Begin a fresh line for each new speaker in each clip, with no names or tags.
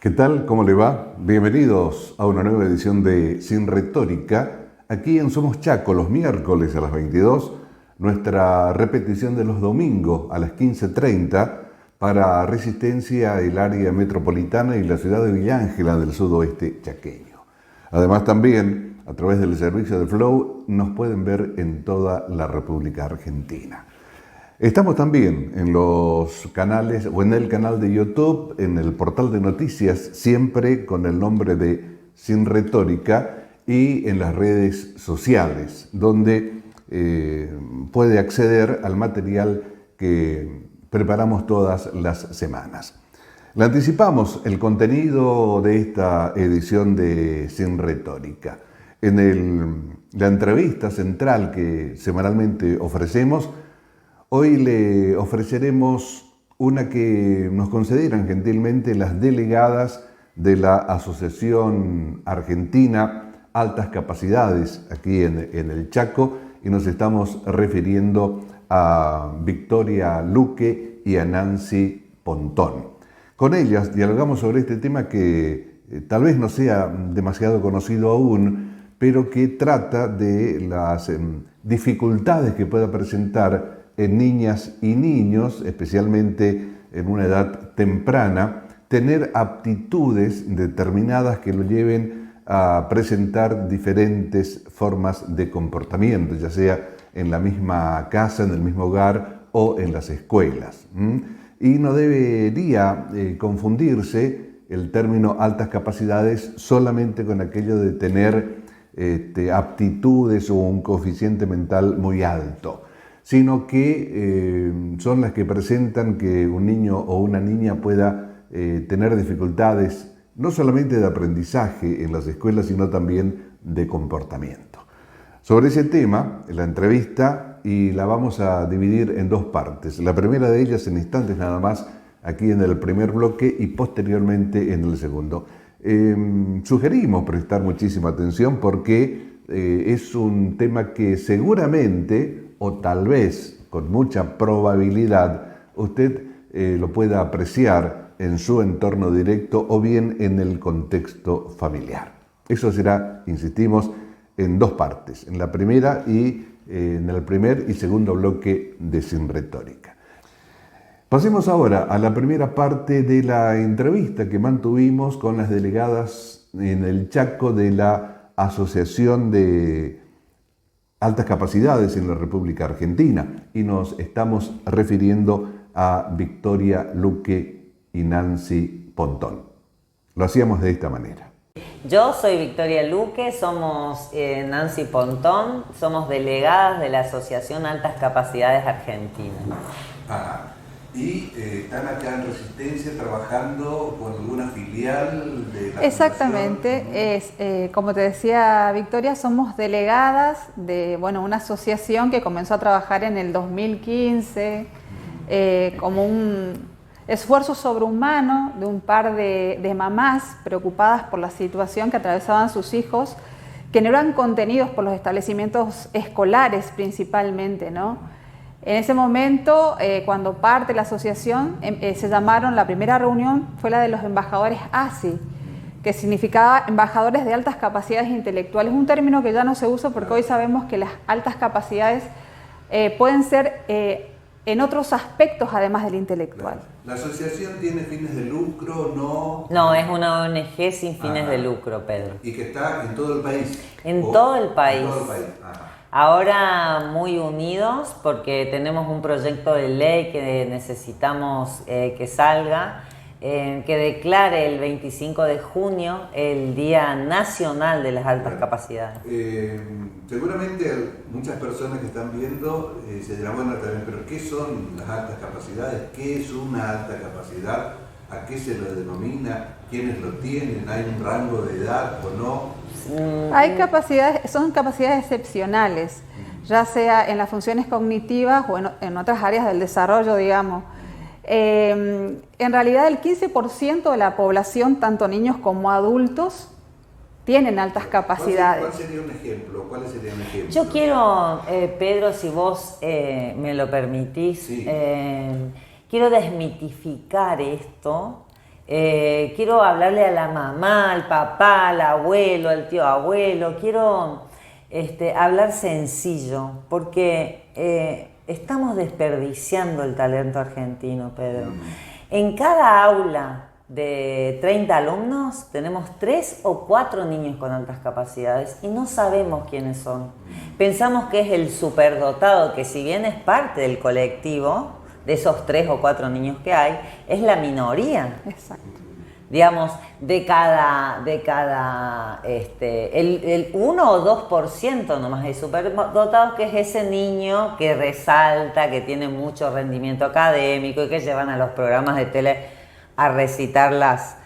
¿Qué tal? ¿Cómo le va? Bienvenidos a una nueva edición de Sin Retórica, aquí en Somos Chaco, los miércoles a las 22, nuestra repetición de los domingos a las 15:30 para Resistencia, el área metropolitana y la ciudad de Villa Ángela del sudoeste chaqueño. Además también, a través del servicio de Flow, nos pueden ver en toda la República Argentina. Estamos también en los canales o en el canal de YouTube, en el portal de noticias, siempre con el nombre de Sin Retórica, y en las redes sociales, donde puede acceder al material que preparamos todas las semanas. Le anticipamos el contenido de esta edición de Sin Retórica. En la entrevista central que semanalmente ofrecemos, hoy le ofreceremos una que nos concedieron gentilmente las delegadas de la Asociación Argentina Altas Capacidades aquí en el Chaco, y nos estamos refiriendo a Victoria Luque y a Nancy Pontón. Con ellas dialogamos sobre este tema que tal vez no sea demasiado conocido aún, pero que trata de las dificultades que pueda presentar en niñas y niños, especialmente en una edad temprana, tener aptitudes determinadas que lo lleven a presentar diferentes formas de comportamiento, ya sea en la misma casa, en el mismo hogar o en las escuelas. Y no debería confundirse el término altas capacidades solamente con aquello de tener aptitudes o un coeficiente mental muy alto, sino que son las que presentan que un niño o una niña pueda tener dificultades no solamente de aprendizaje en las escuelas, sino también de comportamiento. Sobre ese tema, la entrevista, y la vamos a dividir en dos partes. La primera de ellas en instantes nada más, aquí en el primer bloque, y posteriormente en el segundo. Sugerimos prestar muchísima atención porque es un tema que seguramente, o tal vez con mucha probabilidad, usted lo pueda apreciar en su entorno directo o bien en el contexto familiar. Eso será, insistimos, en dos partes, en la primera y en el primer y segundo bloque de Sin Retórica. Pasemos ahora a la primera parte de la entrevista que mantuvimos con las delegadas en el Chaco de la Asociación de Altas Capacidades en la República Argentina, y nos estamos refiriendo a Victoria Luque y Nancy Pontón. Lo hacíamos de esta manera.
Yo soy Victoria Luque, somos Nancy Pontón, somos delegadas de la Asociación Altas Capacidades Argentina.
Y están acá en Resistencia trabajando con alguna filial de la
Exactamente, como te decía Victoria, somos delegadas de una asociación que comenzó a trabajar en el 2015 como un esfuerzo sobrehumano de un par de mamás preocupadas por la situación que atravesaban sus hijos, que no eran contenidos por los establecimientos escolares principalmente, ¿no? En ese momento, cuando parte la asociación, se llamaron, la primera reunión fue la de los embajadores ASI, que significaba embajadores de altas capacidades intelectuales, un término que ya no se usa porque hoy sabemos que las altas capacidades pueden ser en otros aspectos además del intelectual.
¿La asociación tiene fines de lucro?
No, es una ONG sin fines de lucro, Pedro.
¿Y que está en todo el país?
En todo el país.
En todo el país.
Ahora muy unidos porque tenemos un proyecto de ley que necesitamos que salga, que declare el 25 de junio el Día Nacional de las Altas Capacidades.
Seguramente muchas personas que están viendo se dirán, bueno, pero ¿qué son las altas capacidades? ¿Qué es una alta capacidad? ¿A qué se lo denomina? ¿Quiénes lo tienen? ¿Hay un rango de edad o no?
Hay capacidades, son capacidades excepcionales, ya sea en las funciones cognitivas o en otras áreas del desarrollo, digamos. En realidad el 15% de la población, tanto niños como adultos, tienen altas capacidades.
¿Cuál sería un ejemplo?
Yo quiero, Pedro, si vos me lo permitís,
sí.
Quiero desmitificar esto quiero hablarle a la mamá, al papá, al abuelo, al tío abuelo, quiero hablar sencillo, porque estamos desperdiciando el talento argentino, Pedro. En cada aula de 30 alumnos tenemos 3 o 4 niños con altas capacidades y no sabemos quiénes son. Pensamos que es el superdotado, que si bien es parte del colectivo, de esos 3 o 4 niños que hay, es la minoría.
Exacto.
Digamos, el 1 o 2% nomás de superdotados, que es ese niño que resalta, que tiene mucho rendimiento académico y que llevan a los programas de tele a recitar las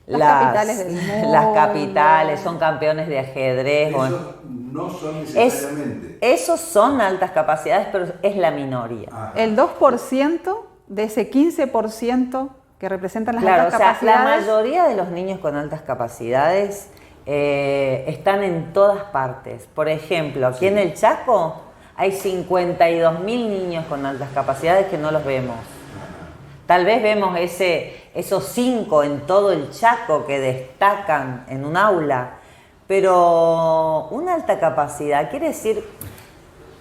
capitales del mundo.
Las capitales, son campeones de ajedrez.
Esos no son necesariamente.
Esos son altas capacidades, pero es la minoría.
El 2% de ese 15% que representan las altas capacidades.
La mayoría de los niños con altas capacidades están en todas partes. Por ejemplo, aquí en el Chaco hay 52.000 niños con altas capacidades que no los vemos. Tal vez vemos esos 5 en todo el Chaco que destacan en un aula, pero una alta capacidad quiere decir,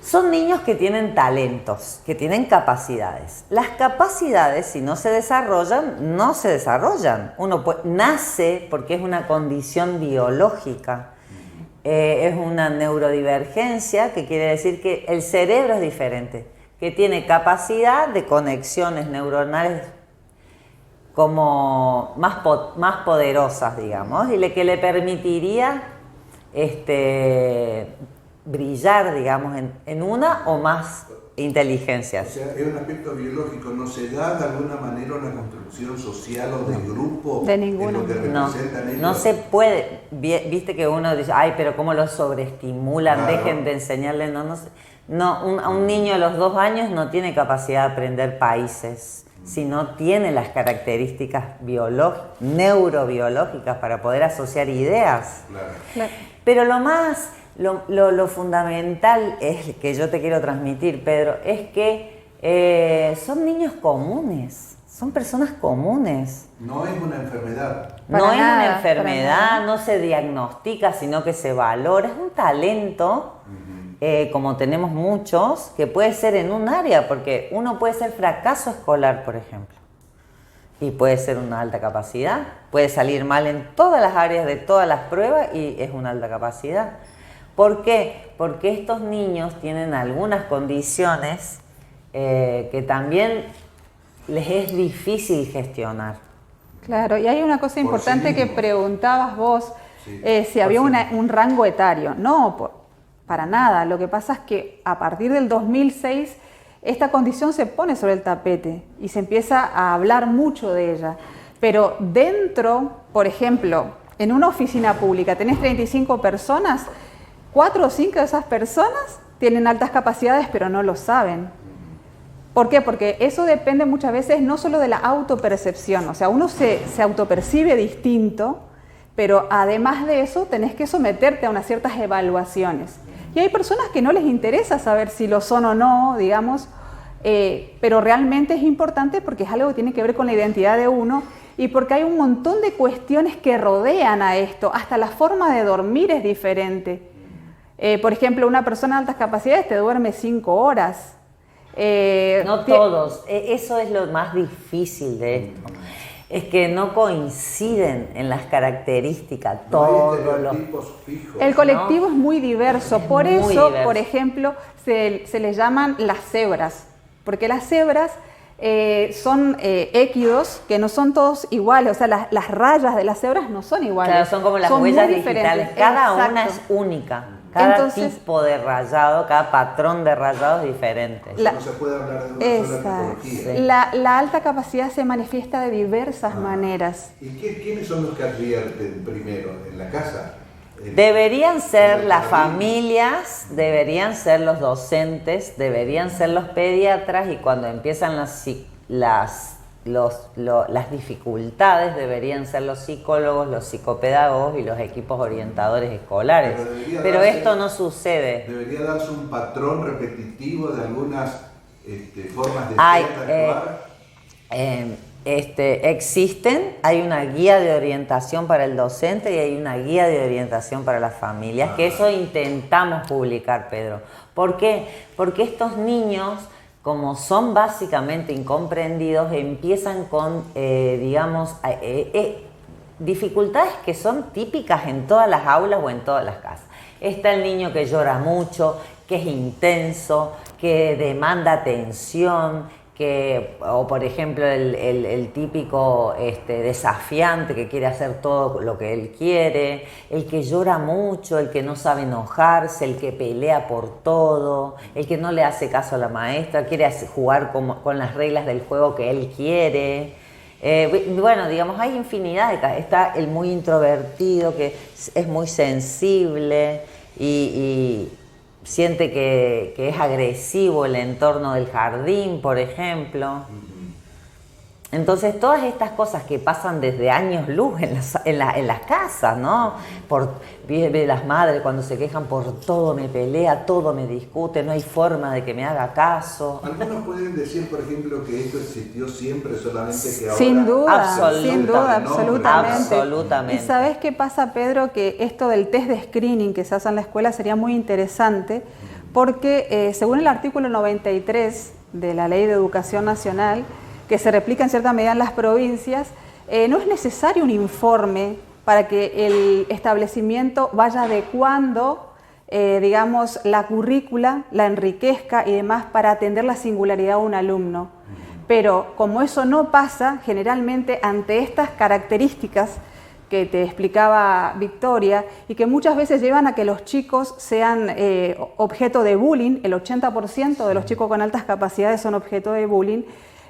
son niños que tienen talentos, que tienen capacidades. Las capacidades, si no se desarrollan, no se desarrollan. Uno nace porque es una condición biológica, es una neurodivergencia, que quiere decir que el cerebro es diferente, que tiene capacidad de conexiones neuronales como más poderosas, digamos, y que le permitiría brillar, digamos, en una o más inteligencias.
O sea, es un aspecto biológico, ¿no se da de alguna manera una construcción social o de grupo?
De ninguna.
En lo que representan ellos?
No se puede. Viste que uno dice, ay, pero cómo lo sobreestimulan,
Claro.
Dejen de enseñarle. A un niño a los 2 años no tiene capacidad de aprender países, si no tiene las características neurobiológicas para poder asociar ideas.
Claro.
Pero lo fundamental es que yo te quiero transmitir, Pedro, es que son niños comunes, son personas comunes.
No es una enfermedad.
No es una
Para
enfermedad,
nada.
no se diagnostica, sino que se valora. Es un talento, como tenemos muchos, que puede ser en un área, porque uno puede ser fracaso escolar, por ejemplo, y puede ser una alta capacidad, puede salir mal en todas las áreas de todas las pruebas y es una alta capacidad. ¿Por qué? Porque estos niños tienen algunas condiciones que también les es difícil gestionar.
Claro, y hay una cosa importante que preguntabas vos,
Sí,
si había un rango etario. No, para nada. Lo que pasa es que a partir del 2006 esta condición se pone sobre el tapete y se empieza a hablar mucho de ella. Pero dentro, por ejemplo, en una oficina pública tenés 35 personas, 4 o 5 de esas personas tienen altas capacidades pero no lo saben. ¿Por qué? Porque eso depende muchas veces no solo de la autopercepción, o sea, uno se autopercibe distinto, pero además de eso tenés que someterte a unas ciertas evaluaciones. Y hay personas que no les interesa saber si lo son o no, digamos, pero realmente es importante porque es algo que tiene que ver con la identidad de uno y porque hay un montón de cuestiones que rodean a esto, hasta la forma de dormir es diferente. Por ejemplo, una persona de altas capacidades te duerme 5 horas.
No todos, eso es lo más difícil de esto, es que no coinciden en las características todos los...
El colectivo es muy diverso, por
muy
eso,
diverso.
por ejemplo, se les llaman las cebras, porque las cebras son équidos que no son todos iguales, o sea, las rayas de las cebras no son iguales.
Claro, son como las
muy
huellas
diferentes.
digitales, cada
Exacto.
una es única. Cada
Entonces,
tipo de rayado, cada patrón de rayado es diferente.
No se puede hablar de una sola
Exacto.
tipología.
La alta capacidad se manifiesta de diversas maneras.
¿Y quiénes son los que advierten primero? ¿En la casa?
Deberían ser
en
las
el jardín?
familias, deberían ser los docentes, deberían ser los pediatras y cuando empiezan las dificultades deberían ser los psicólogos, los psicopedagogos y los equipos orientadores escolares. Pero esto no sucede.
Debería darse un patrón repetitivo de algunas formas de
Ay,
ser, de actuar.
Existen, hay una guía de orientación para el docente y hay una guía de orientación para las familias, que eso intentamos publicar, Pedro. ¿Por qué? Porque estos niños, como son básicamente incomprendidos, empiezan con, dificultades que son típicas en todas las aulas o en todas las casas. Está el niño que llora mucho, que es intenso, que demanda atención, o por ejemplo el típico desafiante que quiere hacer todo lo que él quiere, el que llora mucho, el que no sabe enojarse, el que pelea por todo, el que no le hace caso a la maestra, quiere jugar con las reglas del juego que él quiere. Hay infinidad de casos. Está el muy introvertido, que es muy sensible y siente que es agresivo el entorno del jardín, por ejemplo. Entonces, todas estas cosas que pasan desde años luz en las casas, ¿no? Ve las madres cuando se quejan por todo me pelea, todo me discute, no hay forma de que me haga caso.
Algunos pueden decir, por ejemplo, que esto existió siempre, solamente que ahora...
Sin duda,
absolutamente.
¿Y sabes qué pasa, Pedro? Que esto del test de screening que se hace en la escuela sería muy interesante, porque según el artículo 93 de la Ley de Educación Nacional, que se replica en cierta medida en las provincias, no es necesario un informe para que el establecimiento vaya adecuando, la currícula, la enriquezca y demás para atender la singularidad de un alumno. Pero como eso no pasa, generalmente ante estas características que te explicaba Victoria y que muchas veces llevan a que los chicos sean objeto de bullying, el 80% de los chicos con altas capacidades son objeto de bullying.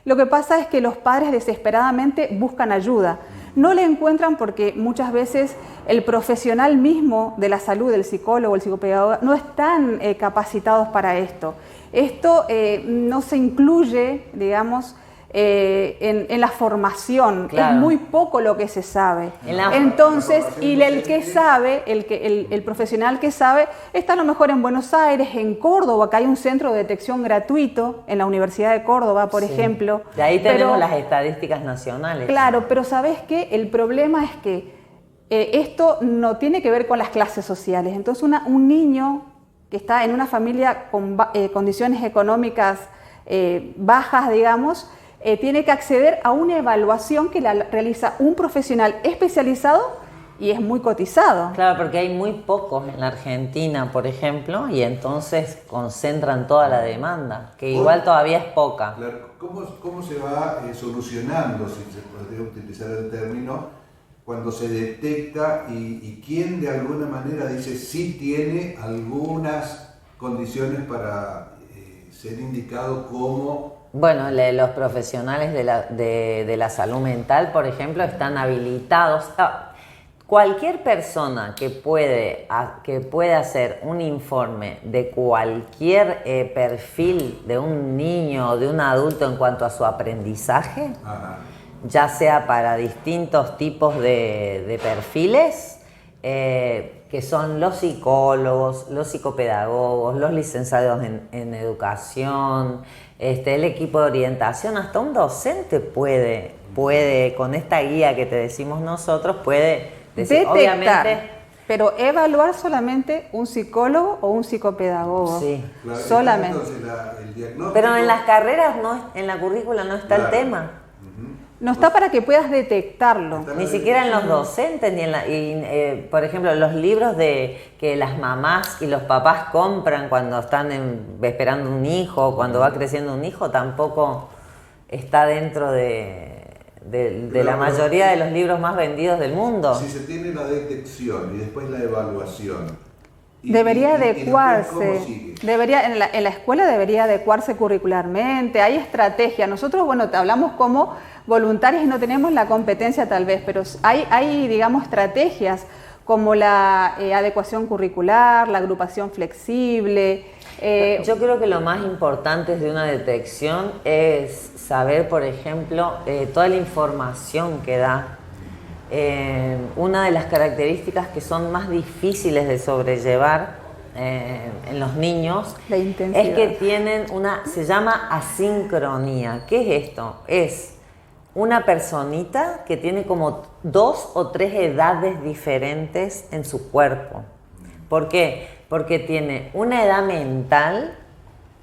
Lo que pasa es que los padres desesperadamente buscan ayuda. No le encuentran porque muchas veces el profesional mismo de la salud, el psicólogo, el psicopedagogo, no están capacitados para esto. Esto no se incluye, en la formación. Claro. Es muy poco lo que se sabe. Entonces, y el que sabe, el profesional que sabe, está a lo mejor en Buenos Aires, en Córdoba, acá hay un centro de detección gratuito, en la Universidad de Córdoba, por ejemplo.
De ahí tenemos las estadísticas nacionales.
Claro, pero ¿sabes qué? El problema es que esto no tiene que ver con las clases sociales. Entonces, un niño que está en una familia con condiciones económicas bajas, tiene que acceder a una evaluación que la realiza un profesional especializado y es muy cotizado.
Claro, porque hay muy pocos en la Argentina, por ejemplo, y entonces concentran toda la demanda, que igual todavía es poca.
Claro. ¿Cómo se va solucionando, si se podría utilizar el término, cuando se detecta y quién de alguna manera dice sí tiene algunas condiciones para ser indicado como...
Bueno, los profesionales de la salud mental, por ejemplo, están habilitados. Cualquier persona que puede hacer un informe de cualquier perfil de un niño o de un adulto en cuanto a su aprendizaje, ya sea para distintos tipos de perfiles, que son los psicólogos, los psicopedagogos, los licenciados en educación, el equipo de orientación, hasta un docente puede, con esta guía que te decimos nosotros, puede decir,
detectar,
obviamente...
Pero evaluar solamente un psicólogo o un psicopedagogo.
Sí.
Claro,
solamente.
El diagnóstico...
Pero en las carreras, en la currícula no está el tema.
No está para que puedas detectarlo.
Ni siquiera en los docentes, por ejemplo, los libros que las mamás y los papás compran cuando están esperando un hijo, cuando va creciendo un hijo, tampoco está dentro de la mayoría de los libros más vendidos del mundo.
Si se tiene la detección y después la evaluación...
Debería adecuarse. En la escuela debería adecuarse curricularmente. Hay estrategias. Nosotros, te hablamos como voluntarios y no tenemos la competencia tal vez, pero hay estrategias como la adecuación curricular, la agrupación flexible.
Yo creo que lo más importante de una detección es saber, por ejemplo, toda la información que da. Una de las características que son más difíciles de sobrellevar en los niños es que tienen se llama asincronía. ¿Qué es esto? Es una personita que tiene como 2 o 3 edades diferentes en su cuerpo. ¿Por qué? Porque tiene una edad mental,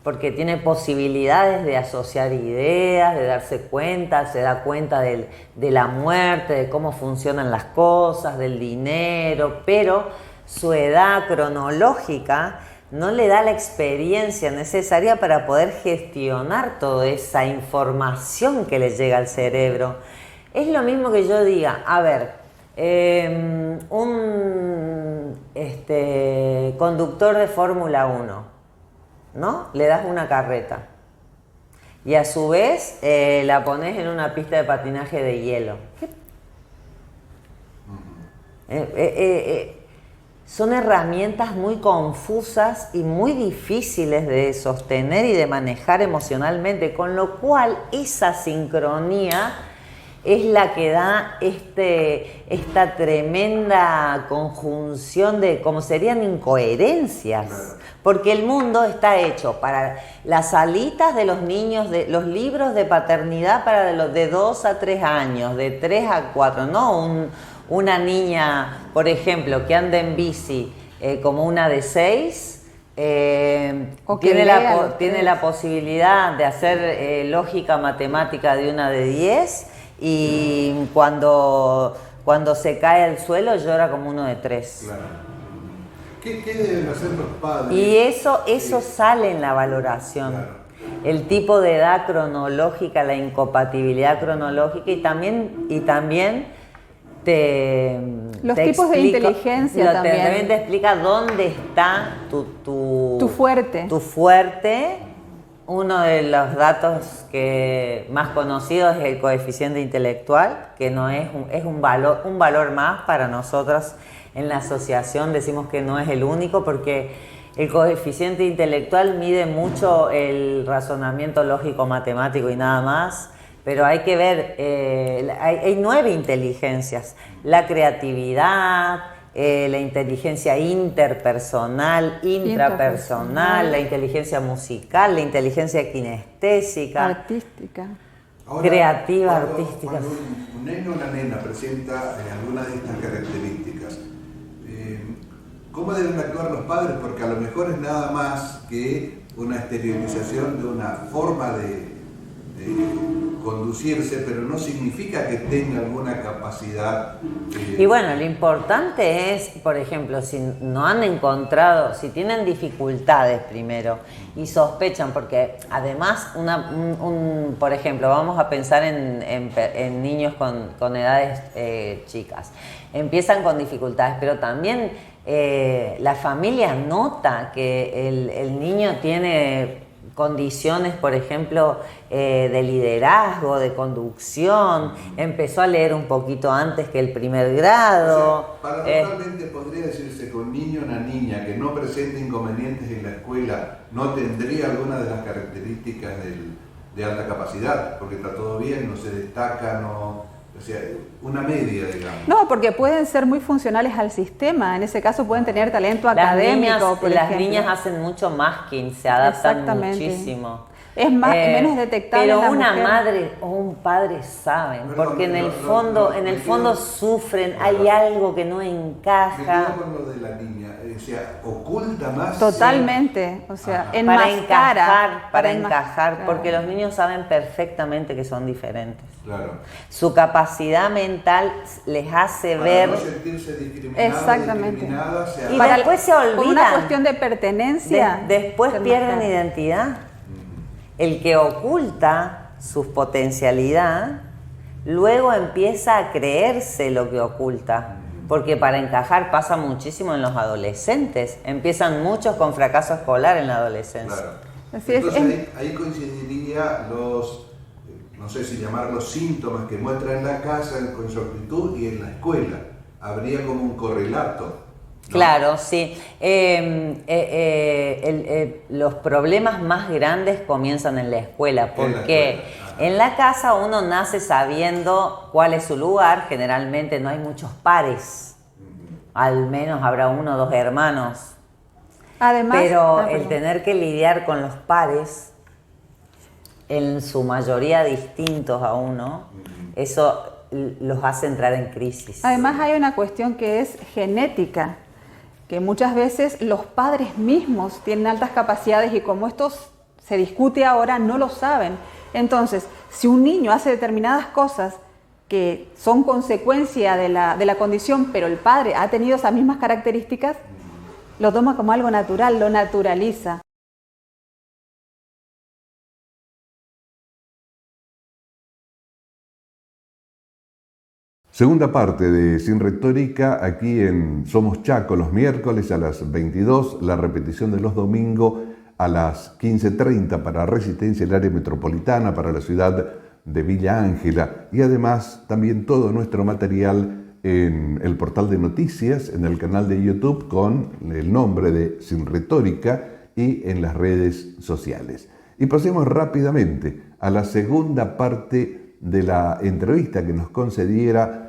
porque tiene posibilidades de asociar ideas, de darse cuenta, se da cuenta de la muerte, de cómo funcionan las cosas, del dinero, pero su edad cronológica no le da la experiencia necesaria para poder gestionar toda esa información que le llega al cerebro. Es lo mismo que yo diga, a ver, un conductor de Fórmula 1, ¿no? Le das una carreta y a su vez la pones en una pista de patinaje de hielo. Son herramientas muy confusas y muy difíciles de sostener y de manejar emocionalmente, con lo cual esa sincronía es la que da esta tremenda conjunción de, como serían incoherencias, porque el mundo está hecho para las alitas de los niños, de los libros de paternidad para los de 2 a 3 años, de 3 a 4, no una niña, por ejemplo, que anda en bici como una de 6, tiene la posibilidad de hacer lógica matemática de una de 10 y cuando se cae al suelo llora como uno de 3.
Claro. ¿Qué deben hacer los padres?
Y eso sale en la valoración. Claro. El tipo de edad cronológica, la incompatibilidad cronológica y también
los tipos de inteligencia también
te explica dónde está tu
fuerte.
Tu fuerte. Uno de los datos más conocidos es el coeficiente intelectual, que no es un valor más para nosotros en la asociación. Decimos que no es el único porque el coeficiente intelectual mide mucho el razonamiento lógico matemático y nada más. Pero hay que ver, hay 9 inteligencias: la creatividad, la inteligencia interpersonal, intrapersonal, la inteligencia musical, la inteligencia kinestésica,
artística,
creativa, artística.
Cuando un nene o una nena presenta alguna de estas características, ¿cómo deben actuar los padres? Porque a lo mejor es nada más que una exteriorización de una forma de conducirse, pero no significa que tenga alguna capacidad.
Y bueno, lo importante es, por ejemplo, si no han encontrado, si tienen dificultades primero y sospechan, porque además, por ejemplo, vamos a pensar en niños con edades chicas, empiezan con dificultades, pero también la familia nota que el niño tiene condiciones, por ejemplo, de liderazgo, de conducción, empezó a leer un poquito antes que el primer grado.
O sea, paradójicamente podría decirse que un niño o una niña que no presente inconvenientes en la escuela no tendría alguna de las características de alta capacidad, porque está todo bien, no se destaca, o sea, una media, digamos.
No, porque pueden ser muy funcionales al sistema. En ese caso pueden tener talento académico, por
las
ejemplo.
niñas hacen mucho masking, se adaptan muchísimo.
Es menos detectable.
Pero
en la
una
mujer.
madre o un padre saben, porque en el fondo sufren, hay algo que no encaja.
Me quedo con lo de la niña, o sea, oculta más.
Totalmente, o sea,
para encajar, porque los niños saben perfectamente que son diferentes.
Claro.
Su capacidad mental les hace
para
ver.
No sentirse discriminados,
exactamente.
Y después se olvidan.
Por una cuestión de pertenencia.
Después pierden identidad. El que oculta su potencialidad, luego empieza a creerse lo que oculta. Porque para encajar pasa muchísimo en los adolescentes. Empiezan muchos con fracaso escolar en la adolescencia.
Claro.
Así
Entonces ahí coincidiría no sé si llamarlos síntomas que muestra en la casa con su actitud y en la escuela. Habría como un correlato. ¿No?
Claro, sí. Los problemas más grandes comienzan en la escuela, porque en la casa uno nace sabiendo cuál es su lugar. Generalmente no hay muchos pares, al menos habrá 1 o 2 hermanos.
Además,
pero el tener que lidiar con los pares, en su mayoría distintos a uno, eso los hace entrar en crisis.
Además hay una cuestión que es genética, que muchas veces los padres mismos tienen altas capacidades y como esto se discute ahora, no lo saben. Entonces, si un niño hace determinadas cosas que son consecuencia de la condición, pero el padre ha tenido esas mismas características, lo toma como algo natural, lo naturaliza.
Segunda parte de Sin Retórica, aquí en Somos Chaco, los miércoles a las 22, la repetición de los domingos a las 15:30 para Resistencia, el área metropolitana, para la ciudad de Villa Ángela, y además también todo nuestro material en el portal de noticias, en el canal de YouTube con el nombre de Sin Retórica y en las redes sociales. Y pasemos rápidamente a la segunda parte de la entrevista que nos concedieran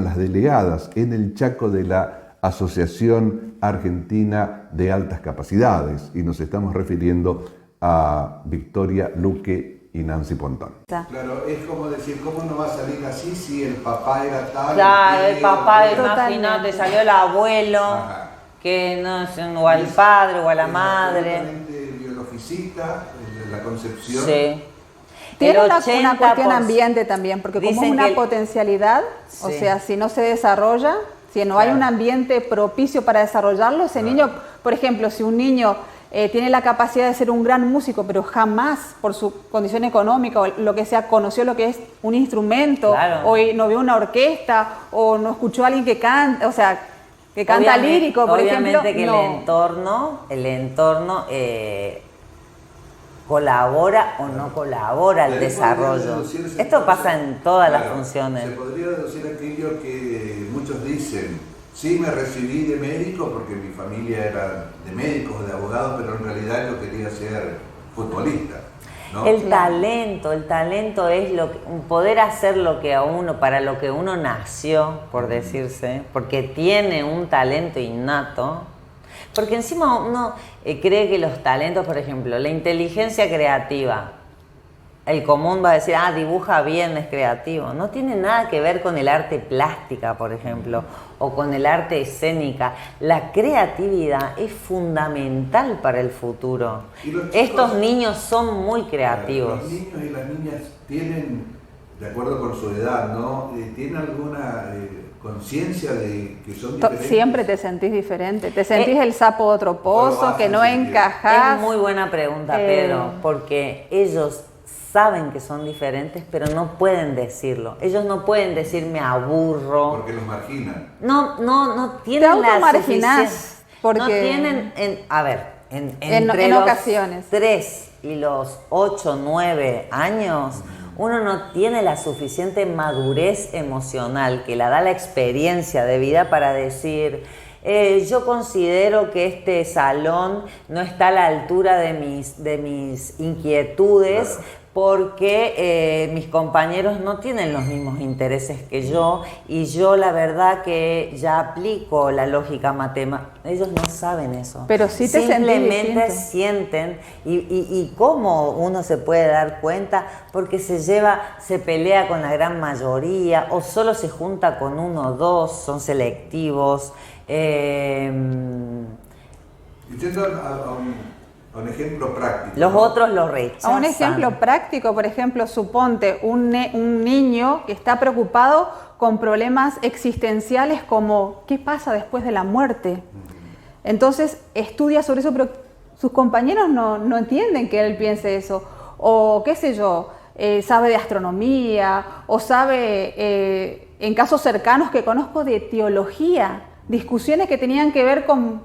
las delegadas en el Chaco de la Asociación Argentina de Altas Capacidades, y nos estamos refiriendo a Victoria Luque y Nancy Pontón.
Claro, es como decir, ¿cómo no va a salir así si el papá era tal?
Claro, el papá,
Totalmente.
imagínate, salió el abuelo,
Ajá.
que no sé, o al padre o a la madre.
Absolutamente biologicista, la concepción.
Sí.
Tiene
El
una
80%.
cuestión ambiente también, porque como
Dicen
es una
que
potencialidad, o
Sí.
sea, si no se desarrolla, si no hay
Claro.
un ambiente propicio para desarrollarlo, ese niño, por ejemplo, si un niño tiene la capacidad de ser un gran músico, pero jamás por su condición económica o lo que sea, conoció lo que es un instrumento,
Claro.
o no vio una orquesta, o no escuchó a alguien que canta, o sea, que canta
Obviamente-
lírico, por ejemplo,
obviamente que
no.
el entorno colabora o no colabora al
De ahí
desarrollo.
podría deducirse,
Esto
entonces,
pasa en todas las
claro,
funciones.
Se podría deducir aquello que muchos dicen, sí me recibí de médico porque mi familia era de médicos, de abogados, pero en realidad yo quería ser futbolista, ¿no?
El talento es poder hacer lo que a uno, para lo que uno nació, por decirse, porque tiene un talento innato. Porque encima uno cree que los talentos, por ejemplo, la inteligencia creativa, el común va a decir, dibuja bien, es creativo. No tiene nada que ver con el arte plástica, por ejemplo, o con el arte escénica. La creatividad es fundamental para el futuro.
Y los chicos-
Estos niños son muy creativos.
Los niños y las niñas tienen, de acuerdo con su edad, ¿no? ¿Tienen alguna conciencia de que son diferentes?
Siempre te sentís diferente, te sentís el sapo de otro
lo
pozo,
hacen
que no
sentir.
encajás.
Es muy buena pregunta, Pedro, porque ellos saben que son diferentes, pero no pueden decirlo. Ellos no pueden decir me aburro.
Porque los marginan.
No tienen la
automarginás,
suficiencia.
porque-
No tienen, entre
en
los
ocasiones.
3 y los 8, 9 años, uno no tiene la suficiente madurez emocional que la da la experiencia de vida para decir, yo considero que este salón no está a la altura de mis inquietudes.
Claro.
Porque mis compañeros no tienen los mismos intereses que yo y yo la verdad que ya aplico la lógica matemática. Ellos no saben eso.
Pero sí te sentís
simplemente
distinto.
sienten y cómo uno se puede dar cuenta porque se pelea con la gran mayoría o solo se junta con uno o dos, son selectivos.
Y yendo a un ejemplo práctico.
Los
¿no?
otros lo
A
rechazan.
un ejemplo práctico, por ejemplo, suponte un niño que está preocupado con problemas existenciales como ¿qué pasa después de la muerte? Entonces estudia sobre eso, pero sus compañeros no entienden que él piense eso. O qué sé yo, sabe de astronomía, o sabe, en casos cercanos que conozco, de teología, discusiones que tenían que ver con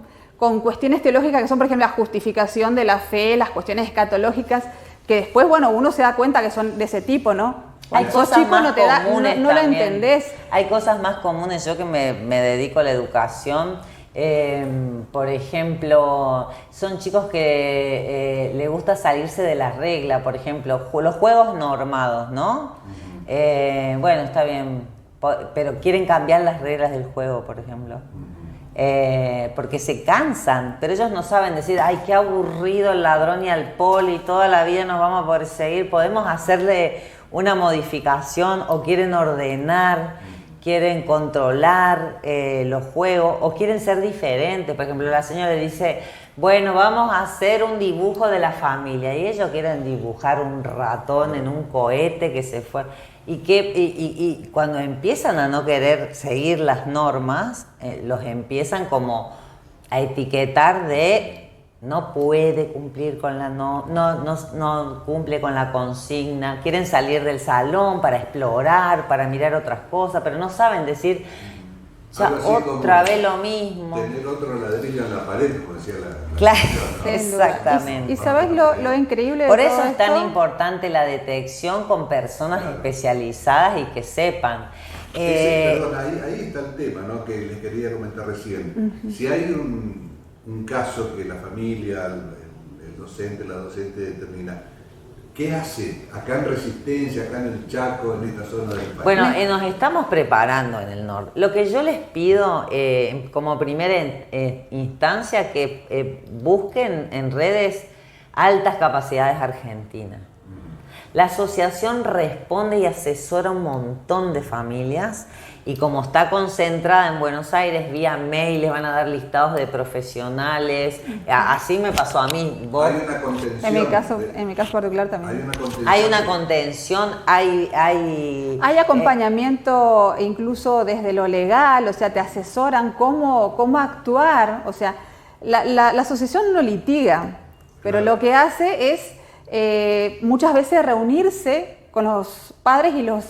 cuestiones teológicas que son, por ejemplo, la justificación de la fe, las cuestiones escatológicas, que después, bueno, uno se da cuenta que son de ese tipo, ¿no?
Hay
Cuando sos
cosas
chico
más
no te da,
comunes
no lo
también.
entendés.
Hay cosas más comunes. Yo que me dedico a la educación, por ejemplo, son chicos que les gusta salirse de las reglas, por ejemplo, los juegos normados, ¿no? Bueno, está bien, pero quieren cambiar las reglas del juego, por ejemplo. Porque se cansan, pero ellos no saben decir, ay, qué aburrido el ladrón y al poli, toda la vida nos vamos a poder seguir, podemos hacerle una modificación o quieren ordenar, quieren controlar los juegos o quieren ser diferentes. Por ejemplo, la señora le dice, bueno, vamos a hacer un dibujo de la familia y ellos quieren dibujar un ratón en un cohete que se fue. Y cuando empiezan a no querer seguir las normas, los empiezan como a etiquetar de no puede cumplir con la no cumple con la consigna, quieren salir del salón para explorar, para mirar otras cosas, pero no saben decir ya otra vez lo mismo.
Tener otro ladrillo en la pared, como decía la
claro,
¿no?
exactamente.
Y sabes lo increíble de
Por
todo
eso es tan
esto?
importante la detección con personas especializadas y que sepan.
Perdón, ahí está el tema, ¿no? Que les quería comentar recién. Si hay un caso que la familia, el docente, la docente determina, ¿qué hace acá en Resistencia, acá en el Chaco, en esta zona del país?
Bueno, nos estamos preparando en el norte. Lo que yo les pido como primera instancia, que busquen en redes Altas Capacidades Argentina. La asociación responde y asesora un montón de familias y como está concentrada en Buenos Aires, vía mail les van a dar listados de profesionales. Así me pasó a mí. ¿Vos?
Hay una contención.
En mi caso particular también.
Hay una contención, hay
Acompañamiento incluso desde lo legal, o sea, te asesoran cómo actuar. O sea, la asociación no litiga, pero
Claro.
lo que hace es muchas veces reunirse con los padres y los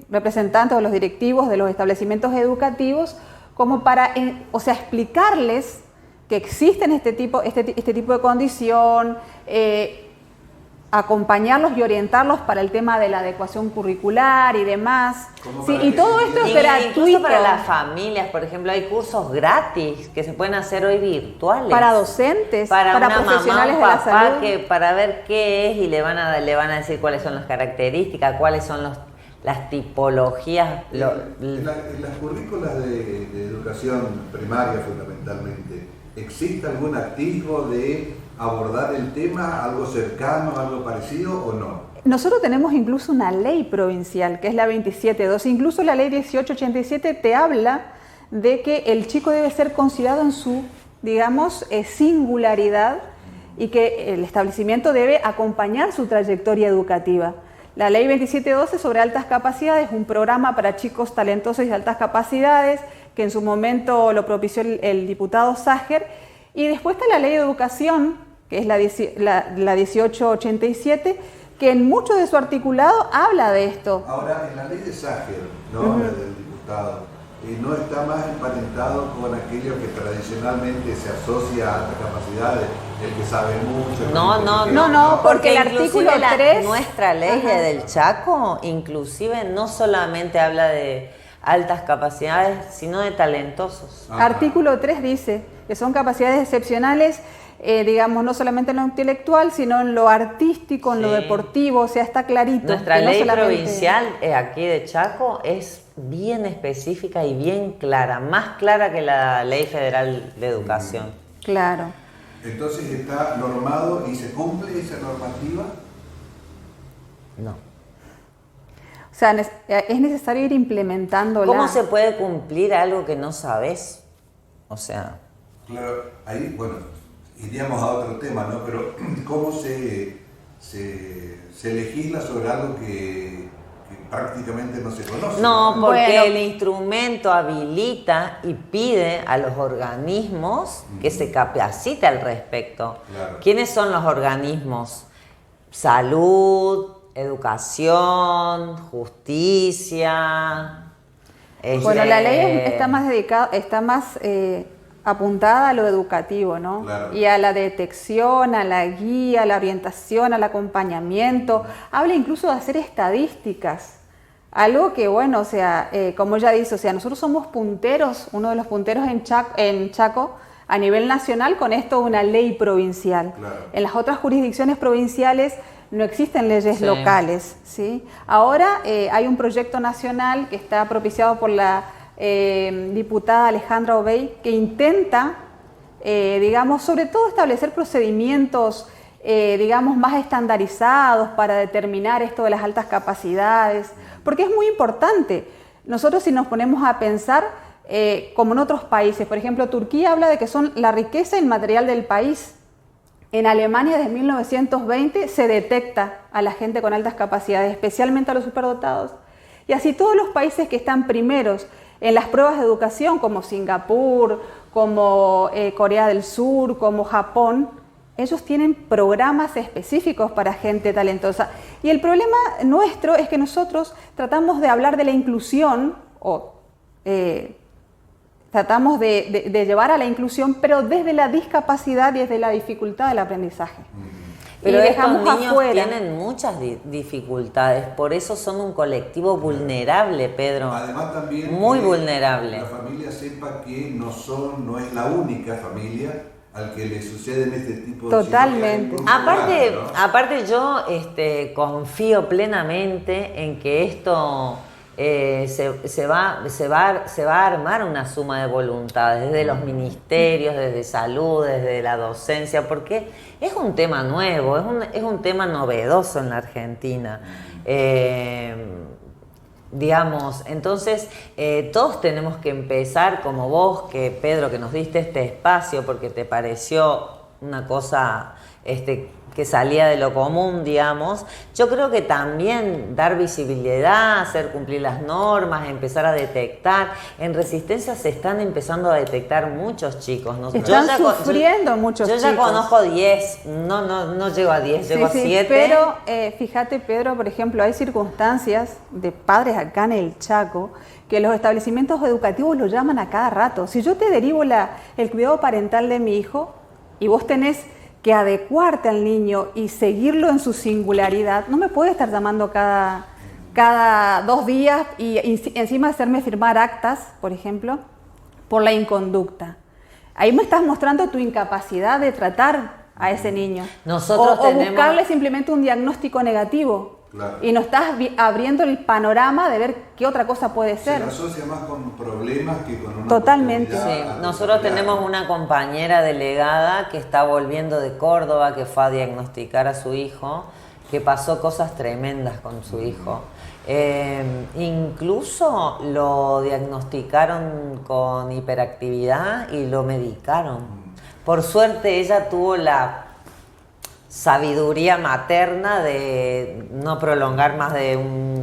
representantes o los directivos de los establecimientos educativos como para explicarles que existen este tipo de condición, acompañarlos y orientarlos para el tema de la adecuación curricular y demás. Sí, y todo esto es gratuito.
Incluso para las familias, por ejemplo, hay cursos gratis que se pueden hacer hoy virtuales.
Para docentes, para
una
profesionales
mamá, un
de la
papá,
salud.
que para ver qué es y le van a decir cuáles son las características, cuáles son las tipologías.
En las currículas de educación primaria fundamentalmente, ¿existe algún atisbo de abordar el tema, algo cercano, algo parecido o no?
Nosotros tenemos incluso una ley provincial, que es la 27.2. Incluso la ley 1887 te habla de que el chico debe ser considerado en su, digamos, singularidad y que el establecimiento debe acompañar su trayectoria educativa. La ley 27.12 sobre altas capacidades, un programa para chicos talentosos y de altas capacidades, que en su momento lo propició el diputado Sager. Y después está la ley de educación, que es la 1887, que en mucho de su articulado habla de esto.
Ahora, en la ley de Sager, ¿no? La del diputado, ¿no está más emparentado con aquello que tradicionalmente se asocia a altas capacidades, el que sabe mucho?
No, porque el
inclusive
artículo 3...
nuestra ley
Ajá.
del Chaco, inclusive no solamente habla de altas capacidades, sino de talentosos.
Ajá.
Artículo 3 dice que son capacidades excepcionales, digamos, no solamente en lo intelectual, sino en lo artístico, en lo
Sí.
deportivo, o sea, está clarito.
Nuestra
que no
ley
solamente-
provincial aquí de Chaco es bien específica y bien clara, más clara que la ley federal de educación.
Claro.
Entonces está normado y se cumple esa normativa.
No.
O sea, es necesario ir implementándola.
¿Cómo se puede cumplir algo que no sabes? O sea,
Claro, ahí, bueno, iríamos a otro tema, ¿no? Pero ¿cómo se legisla sobre algo que prácticamente no se conoce?
no, porque
Bueno.
el instrumento habilita y pide a los organismos que se capacite al respecto.
Claro.
¿Quiénes son los organismos? Salud, educación, justicia.
Bueno, la ley está más apuntada a lo educativo, ¿no?
Claro.
Y a la detección, a la guía, a la orientación, al acompañamiento. Habla incluso de hacer estadísticas. Algo que, bueno, o sea, como ella dice, o sea, nosotros somos punteros, uno de los punteros en Chaco a nivel nacional con esto una ley provincial.
Claro.
En las otras jurisdicciones provinciales no existen leyes
Sí.
locales, ¿sí? Ahora hay un proyecto nacional que está propiciado por la diputada Alejandra Obey, que intenta, digamos, sobre todo establecer procedimientos digamos, más estandarizados para determinar esto de las altas capacidades, porque es muy importante. Nosotros si nos ponemos a pensar, como en otros países, por ejemplo, Turquía habla de que son la riqueza inmaterial del país. En Alemania desde 1920 se detecta a la gente con altas capacidades, especialmente a los superdotados. Y así todos los países que están primeros en las pruebas de educación, como Singapur, como Corea del Sur, como Japón, ellos tienen programas específicos para gente talentosa. Y el problema nuestro es que nosotros tratamos de hablar de la inclusión, o tratamos de llevar a la inclusión, pero desde la discapacidad y desde la dificultad del aprendizaje.
Pero
y
estos
dejamos
niños
afuera.
tienen muchas dificultades, por eso son un colectivo vulnerable, Pedro.
Además también
muy
que
vulnerable.
la familia sepa que no es la única familia al que le suceden este tipo de
Totalmente.
situaciones.
Aparte yo confío plenamente en que esto se va a armar una suma de voluntades desde los ministerios, desde salud, desde la docencia, porque es un tema nuevo, es un tema novedoso en la Argentina. Digamos, entonces todos tenemos que empezar, como vos, Pedro, que nos diste este espacio porque te pareció una cosa que salía de lo común, digamos. Yo creo que también dar visibilidad, hacer cumplir las normas, empezar a detectar. En Resistencia se están empezando a detectar muchos chicos.
Están sufriendo muchos chicos.
Yo ya conozco 10, no llego a 10, llego a 7.
Pero fíjate, Pedro, por ejemplo, hay circunstancias de padres acá en el Chaco que los establecimientos educativos lo llaman a cada rato. Si yo te derivo el cuidado parental de mi hijo y vos tenés que adecuarte al niño y seguirlo en su singularidad, no me puede estar llamando cada 2 días y encima hacerme firmar actas, por ejemplo, por la inconducta. Ahí me estás mostrando tu incapacidad de tratar a ese niño.
Nosotros
o buscarle simplemente un diagnóstico negativo.
Claro.
Y nos estás abriendo el panorama de ver qué otra cosa puede ser.
Se asocia más con problemas que con una
Totalmente.
oportunidad.
Sí, nosotros tenemos una compañera delegada que está volviendo de Córdoba, que fue a diagnosticar a su hijo, que pasó cosas tremendas con su hijo. Incluso lo diagnosticaron con hiperactividad y lo medicaron. Por suerte ella tuvo la sabiduría materna de no prolongar más de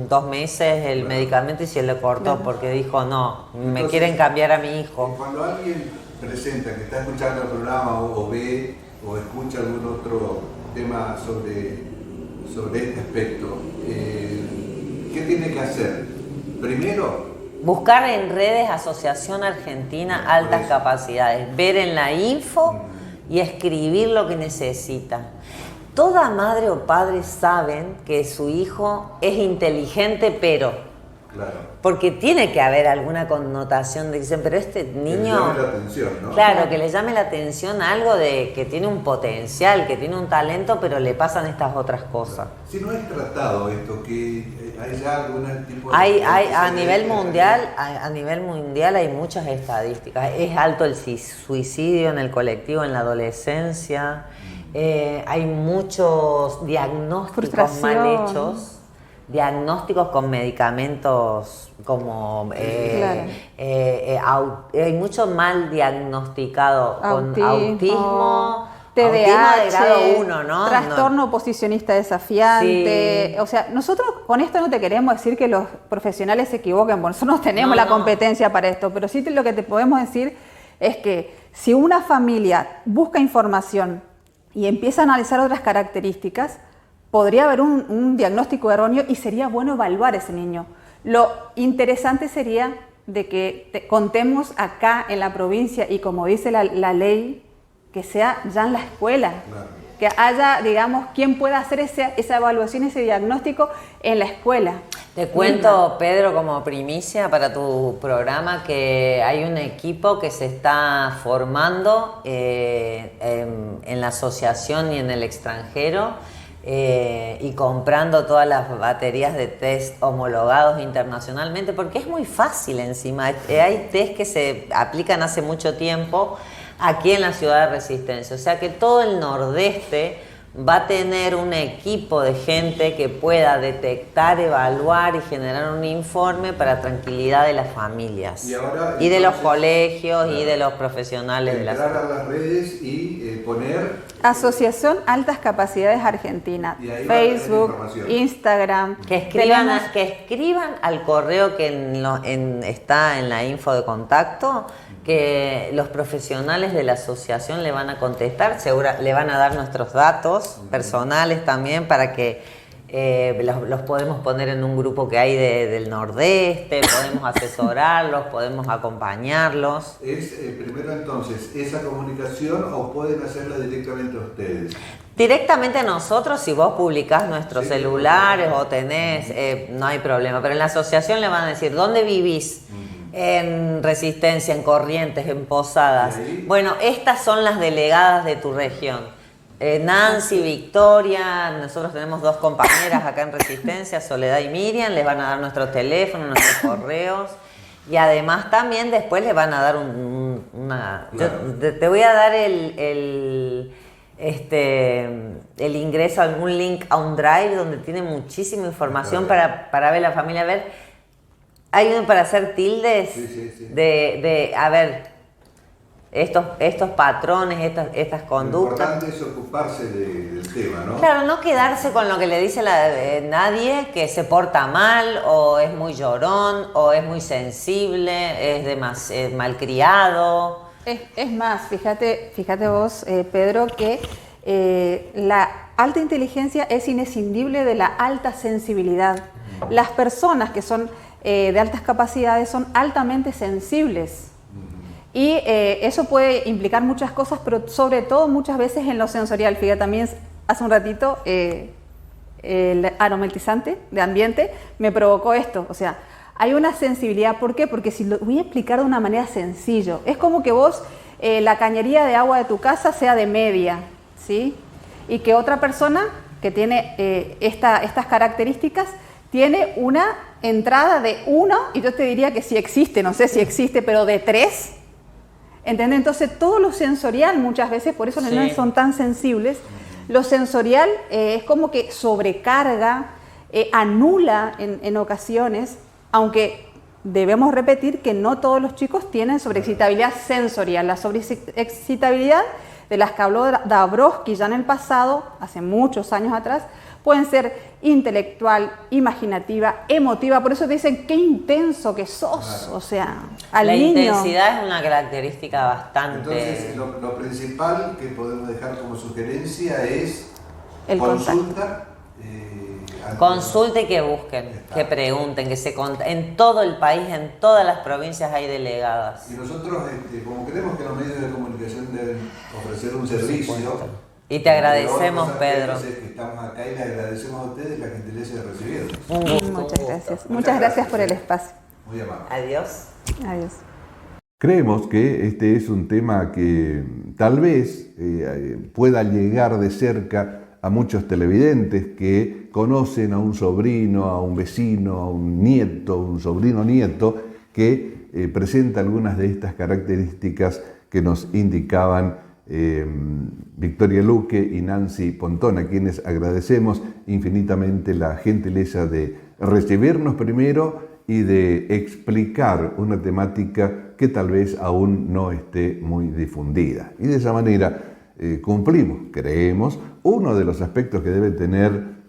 2 meses el medicamento y se le cortó porque dijo no, me
Entonces,
quieren cambiar a mi hijo.
Cuando alguien presenta que está escuchando el programa o ve o escucha algún otro tema sobre este aspecto, ¿qué tiene que hacer? Primero,
Buscar en redes Asociación Argentina Altas Capacidades, ver en la info y escribir lo que necesita. Toda madre o padre saben que su hijo es inteligente, pero...
claro,
Porque tiene que haber alguna connotación de dicen, pero este
que
niño...
llame la atención, ¿no?
Claro, que le llame la atención algo de que tiene un potencial, que tiene un talento, pero le pasan estas otras cosas.
Si no es tratado esto, que hay ya algún tipo de...
A nivel mundial hay muchas estadísticas. Es alto el suicidio en el colectivo, en la adolescencia. Hay muchos diagnósticos mal hechos. Diagnósticos con medicamentos como hay mucho mal diagnosticado con autismo
TDAH,
de grado 1, ¿no?
Trastorno oposicionista desafiante.
Sí.
O sea, nosotros con esto no te queremos decir que los profesionales se equivoquen, porque nosotros no tenemos la competencia para esto, pero sí lo que te podemos decir es que si una familia busca información y empieza a analizar otras características, podría haber un diagnóstico erróneo y sería bueno evaluar a ese niño. Lo interesante sería de que contemos acá en la provincia y como dice la ley, que sea ya en la escuela, claro. Que haya, digamos, quien pueda hacer esa evaluación, ese diagnóstico en la escuela.
Te cuento, Pedro, como primicia para tu programa, que hay un equipo que se está formando en la asociación y en el extranjero y comprando todas las baterías de test homologados internacionalmente, porque es muy fácil encima. Hay test que se aplican hace mucho tiempo aquí en la ciudad de Resistencia, o sea que todo el nordeste va a tener un equipo de gente que pueda detectar, evaluar y generar un informe para tranquilidad de las familias
Y ahora,
y de
entonces,
los colegios y
claro,
de los profesionales de la
entrar a las redes y poner...
Asociación Altas Capacidades Argentina,
Y ahí va a tener
Facebook,
información.
Instagram.
Que escriban,
Tenemos-
que escriban al correo que está en la info de contacto, que los profesionales de la asociación le van a contestar, le van a dar nuestros datos personales también para que los podemos poner en un grupo que hay del Nordeste, podemos asesorarlos, podemos acompañarlos.
Es primero entonces esa comunicación o pueden hacerla directamente ustedes.
Directamente a nosotros, si vos publicás nuestros
Sí,
celulares
sí.
o tenés, no hay problema, pero en la asociación le van a decir, ¿dónde vivís? En Resistencia, en Corrientes, en Posadas.
¿Y ahí?
Bueno, estas son las delegadas de tu región. Nancy, Victoria, nosotros tenemos 2 compañeras acá en Resistencia, Soledad y Miriam, les van a dar nuestros teléfonos, nuestros correos. Y además también después les van a dar una...
Claro.
Te voy a dar el ingreso a algún link a un drive donde tiene muchísima información para ver la familia. A ver, hay uno para hacer tildes
Sí.
a ver, estos patrones, estas
Lo
conductas.
importante es ocuparse del tema, ¿no?
Claro, no quedarse con lo que le dice nadie, que se porta mal, o es muy llorón, o es muy sensible, es malcriado.
Es más, fíjate vos, Pedro, que la alta inteligencia es inescindible de la alta sensibilidad. Las personas que son de altas capacidades son altamente sensibles. Y eso puede implicar muchas cosas, pero sobre todo muchas veces en lo sensorial. Fíjate, también hace un ratito el aromatizante de ambiente me provocó esto. O sea, hay una sensibilidad. ¿Por qué? Porque si lo voy a explicar de una manera sencilla, es como que vos la cañería de agua de tu casa sea de media, ¿sí? Y que otra persona que tiene estas características tiene una entrada de 1, y yo te diría que sí existe, no sé si existe, pero de 3. ¿Entendés? Entonces todo lo sensorial muchas veces, por eso los nenes son tan sensibles, lo sensorial es como que sobrecarga, anula en ocasiones, aunque debemos repetir que no todos los chicos tienen sobreexcitabilidad sensorial. La sobreexcitabilidad de las que habló Dabrowski ya en el pasado, hace muchos años atrás, pueden ser intelectual, imaginativa, emotiva. Por eso te dicen qué intenso que sos.
Claro.
O sea, al
La
niño.
intensidad es una característica bastante...
Entonces, lo principal que podemos dejar como sugerencia es
El
consulta.
Consulte, que busquen, que pregunten, en todo el país, en todas las provincias hay delegadas.
Y nosotros, como creemos que los medios de comunicación deben ofrecer un servicio,
Y te agradecemos,
nosotros,
Pedro.
que estamos acá y le agradecemos a ustedes la gentileza de recibirnos.
Un gusto.
Muchas gracias. Muchas gracias por el espacio.
Muy amable.
Adiós.
Adiós.
Creemos que este es un tema que tal vez pueda llegar de cerca a muchos televidentes que conocen a un sobrino, a un vecino, a un nieto, un sobrino nieto, que presenta algunas de estas características que nos indicaban Victoria Luque y Nancy Pontón, a quienes agradecemos infinitamente la gentileza de recibirnos primero y de explicar una temática que tal vez aún no esté muy difundida. Y de esa manera cumplimos, creemos, uno de los aspectos que debe tener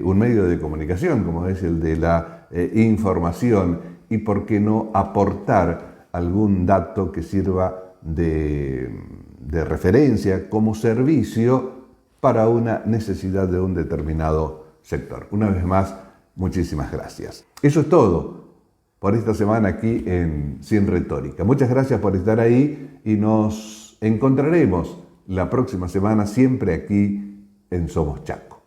un medio de comunicación, como es el de la información, y por qué no aportar algún dato que sirva de referencia como servicio para una necesidad de un determinado sector. Una vez más, muchísimas gracias. Eso es todo por esta semana aquí en Sin Retórica. Muchas gracias por estar ahí y nos encontraremos la próxima semana siempre aquí en Somos Chaco.